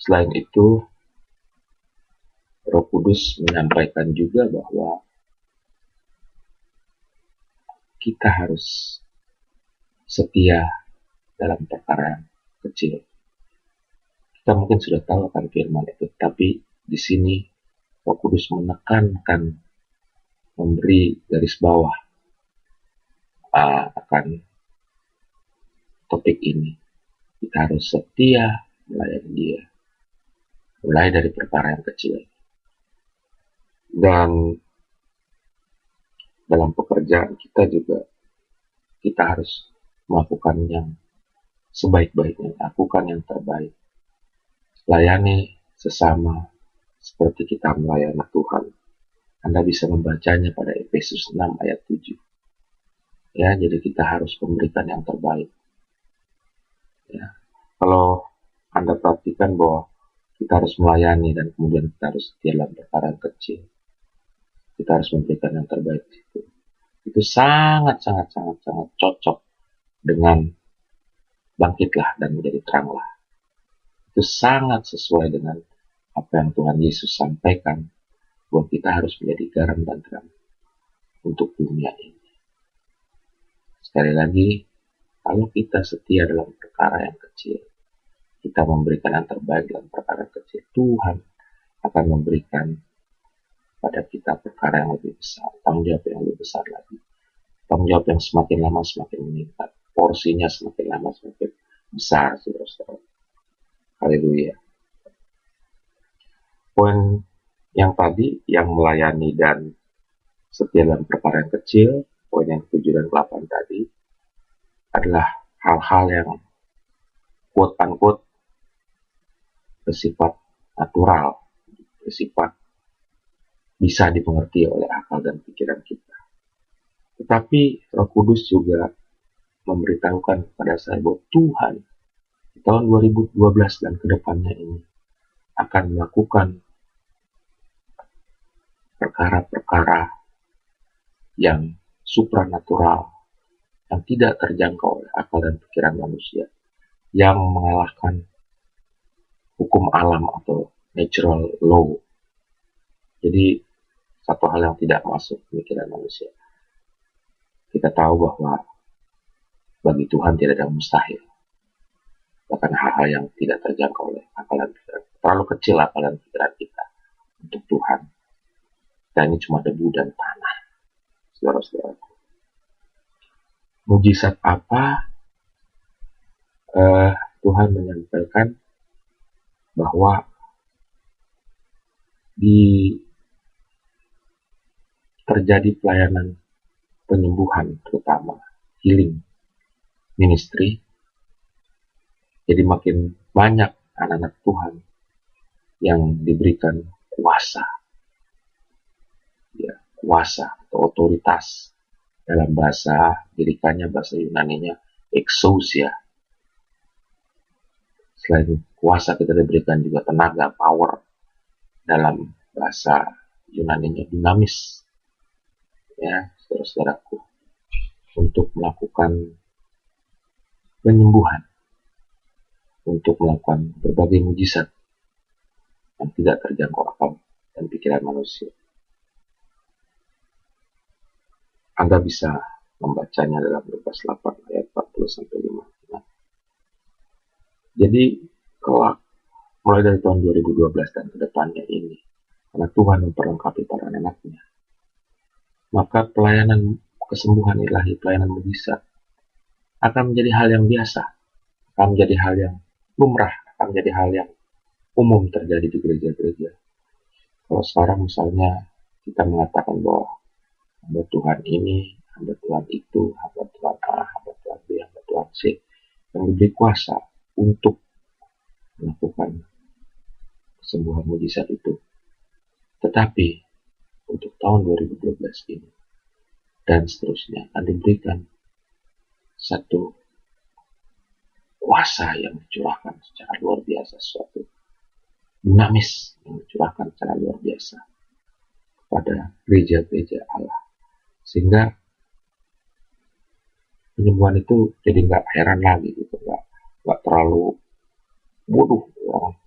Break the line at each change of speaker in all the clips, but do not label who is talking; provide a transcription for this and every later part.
Selain itu, Roh Kudus menyampaikan juga bahwa kita harus setia dalam perkara yang kecil. Kita mungkin sudah tahu akan firman itu, tapi di sini Roh Kudus menekankan, memberi garis bawah akan topik ini. Kita harus setia melayani Dia, mulai dari perkara yang kecil. Dan dalam pekerjaan kita juga, kita harus melakukan yang sebaik-baiknya, lakukan yang terbaik. Layani sesama seperti kita melayani Tuhan. Anda bisa membacanya pada Efesus 6 ayat 7. Ya, jadi kita harus memberikan yang terbaik. Ya. Kalau Anda perhatikan bahwa kita harus melayani dan kemudian kita harus setia dalam perkara yang kecil, kita harus memberikan yang terbaik itu sangat cocok dengan bangkitlah dan menjadi teranglah. Itu sangat sesuai dengan apa yang Tuhan Yesus sampaikan, bahwa kita harus menjadi garam dan terang untuk dunia ini. Sekali lagi, kalau kita setia dalam perkara yang kecil, kita memberikan yang terbaik dalam perkara yang kecil, Tuhan akan memberikan pada kita perkara yang lebih besar, tanggung jawab yang lebih besar lagi, tanggung jawab yang semakin lama semakin meningkat, porsinya semakin lama semakin besar, saudara-saudara. Haleluya. Poin yang tadi, yang melayani dan setia dalam perkara yang kecil, poin yang 7 dan 8 tadi, adalah hal-hal yang quote-unquote bersifat natural, bersifat bisa dimengerti oleh akal dan pikiran kita. Tetapi Roh Kudus juga memberitahukan kepada saya bahwa Tuhan di tahun 2012 dan kedepannya ini akan melakukan perkara-perkara yang supranatural, yang tidak terjangkau oleh akal dan pikiran manusia, yang mengalahkan hukum alam atau natural law. Jadi satu hal yang tidak masuk pemikiran manusia. Kita tahu bahwa bagi Tuhan tidak ada mustahil. Bahkan hal-hal yang tidak terjangkau oleh akal dan pikiran. Terlalu kecil akal dan pikiran kita untuk Tuhan. Kita ini cuma debu dan tanah. Saudara-saudaraku. Mujizat apa? Tuhan menyampaikan bahwa terjadi pelayanan penyembuhan, terutama healing ministry. Jadi makin banyak anak-anak Tuhan yang diberikan kuasa, ya, kuasa atau otoritas. Dalam bahasa Girikanya, bahasa Yunaninya exousia. Selain kuasa, kita diberikan juga tenaga, power. Dalam bahasa Yunaninya dinamis, ya, saudara-saudaraku, untuk melakukan penyembuhan, untuk melakukan berbagai mujizat yang tidak terjangkau akal dan pikiran manusia. Anda bisa membacanya dalam Lukas 8 ayat 40-5. Jadi, kelak, mulai dari tahun 2012 dan kedepannya ini, karena Tuhan memperlengkapi para anak-anaknya, maka pelayanan kesembuhan ilahi, pelayanan mujizat, akan menjadi hal yang biasa, akan menjadi hal yang lumrah, akan menjadi hal yang umum terjadi di gereja-gereja. Kalau sekarang misalnya kita mengatakan bahwa hamba Tuhan ini, hamba Tuhan itu, hamba Tuhan A, hamba Tuhan B, hamba Tuhan C, yang diberi kuasa untuk melakukan kesembuhan mujizat itu. Tetapi untuk tahun 2012 ini dan seterusnya akan diberikan satu kuasa yang dicurahkan secara luar biasa, suatu dinamis yang dicurahkan secara luar biasa kepada gereja-gereja Allah, sehingga penyembuhan itu jadi nggak heran lagi gitu, nggak terlalu bodoh orang.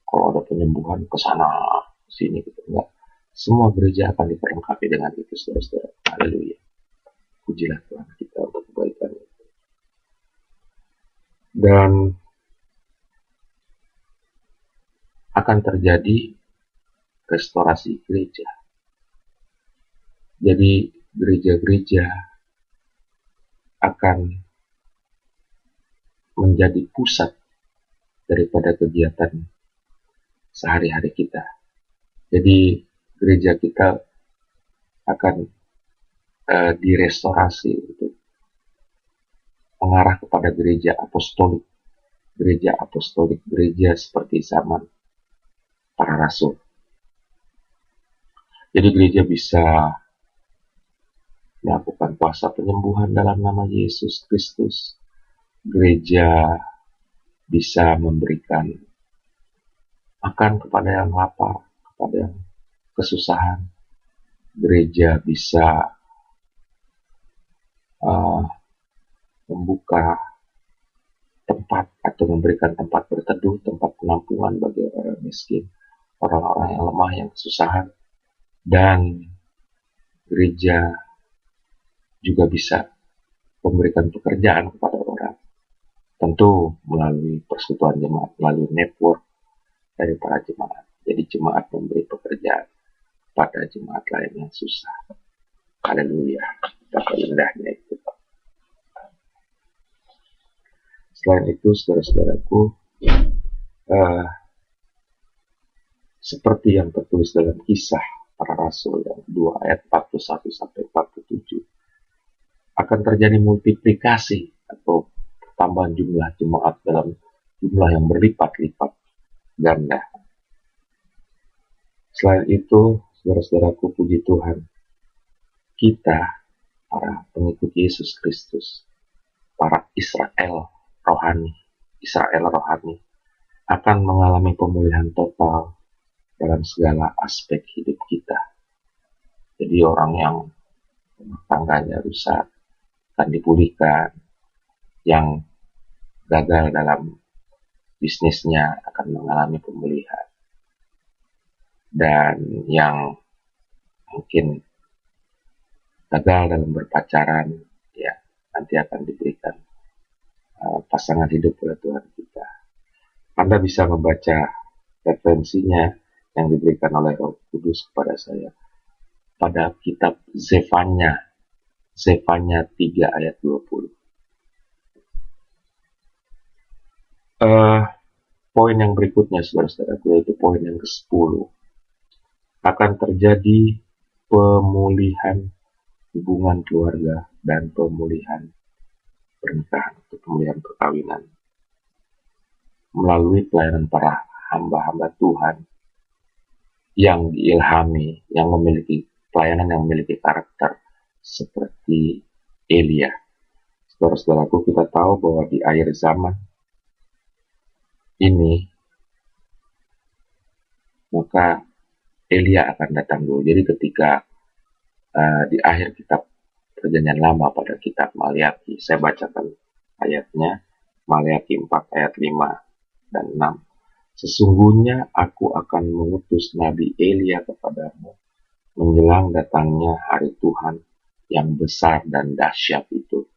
Kalau penyembuhan ke sana sini gitu. Enggak. Semua gereja akan diperlengkapi dengan itu, saudara-saudara. Haleluya. Pujilah Tuhan kita untuk kebaikan itu. Dan akan terjadi restorasi gereja. Jadi gereja-gereja akan menjadi pusat daripada kegiatan sehari-hari kita. Jadi gereja kita akan direstorasi untuk mengarah kepada gereja apostolik, gereja seperti zaman para rasul. Jadi gereja bisa melakukan kuasa penyembuhan dalam nama Yesus Kristus. Gereja bisa memberikan makan kepada yang lapar, kepada yang kesusahan. Gereja bisa membuka tempat atau memberikan tempat berteduh, tempat penampungan bagi orang miskin, orang-orang yang lemah, yang kesusahan. Dan gereja juga bisa memberikan pekerjaan kepada orang. Tentu melalui persekutuan jemaat, melalui network dari para jemaat. Jadi jemaat memberi pekerjaan pada jemaat lain yang susah. Haleluya. Betapa indahnya itu. Selain itu, saudara-saudaraku, seperti yang tertulis dalam Kisah Para Rasul yang 2 ayat 41 sampai 47, akan terjadi multiplikasi atau pertambahan jumlah jemaat dalam jumlah yang berlipat-lipat ganda. Selain itu, saudara-saudaraku, puji Tuhan, kita, para pengikut Yesus Kristus, para Israel rohani, akan mengalami pemulihan total dalam segala aspek hidup kita. Jadi orang yang rumah tangganya rusak akan dipulihkan, yang gagal dalam bisnisnya akan mengalami pemulihan, dan yang mungkin gagal dalam berpacaran, ya nanti akan diberikan pasangan hidup oleh Tuhan kita. Anda bisa membaca referensinya yang diberikan oleh Roh Kudus kepada saya pada kitab Zefanya 3 ayat 20. Poin yang berikutnya, saudara-saudaraku, yaitu poin yang ke-10. Akan terjadi pemulihan hubungan keluarga dan pemulihan pernikahan atau pemulihan perkawinan melalui pelayanan para hamba-hamba Tuhan yang diilhami, yang memiliki pelayanan yang memiliki karakter seperti Elia. Saudara-saudaraku, kita tahu bahwa di akhir zaman ini maka Elia akan datang dulu. Jadi ketika di akhir kitab Perjanjian Lama pada kitab Maliaki, saya bacakan ayatnya, Maliaki 4 ayat 5 dan 6. Sesungguhnya aku akan mengutus Nabi Elia kepadamu menjelang datangnya hari Tuhan yang besar dan dahsyat itu.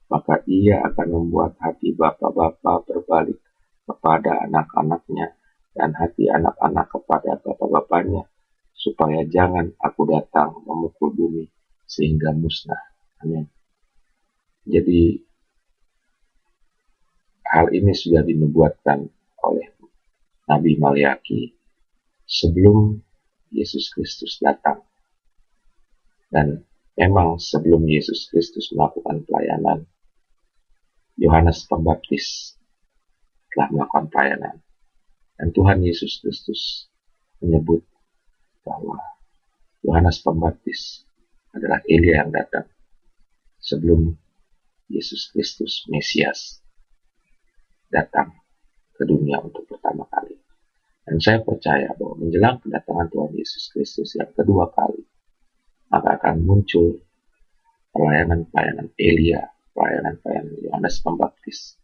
Maka ia akan membuat hati bapak-bapak berbalik kepada anak-anaknya dan hati anak-anak kepada bapak-bapaknya, supaya jangan aku datang memukul bumi sehingga musnah. Amin. Jadi hal ini sudah dinubuatkan oleh Nabi Maliaki sebelum Yesus Kristus datang. Dan memang sebelum Yesus Kristus melakukan pelayanan, Yohanes Pembaptis telah melakukan pelayanan. Dan Tuhan Yesus Kristus menyebut bahwa Yohanes Pembaptis adalah Elia yang datang sebelum Yesus Kristus Mesias datang ke dunia untuk pertama kali. Dan saya percaya bahwa menjelang kedatangan Tuhan Yesus Kristus yang kedua kali, maka akan muncul pelayanan-pelayanan Elia, pelayanan-pelayanan Yohanes Pembaptis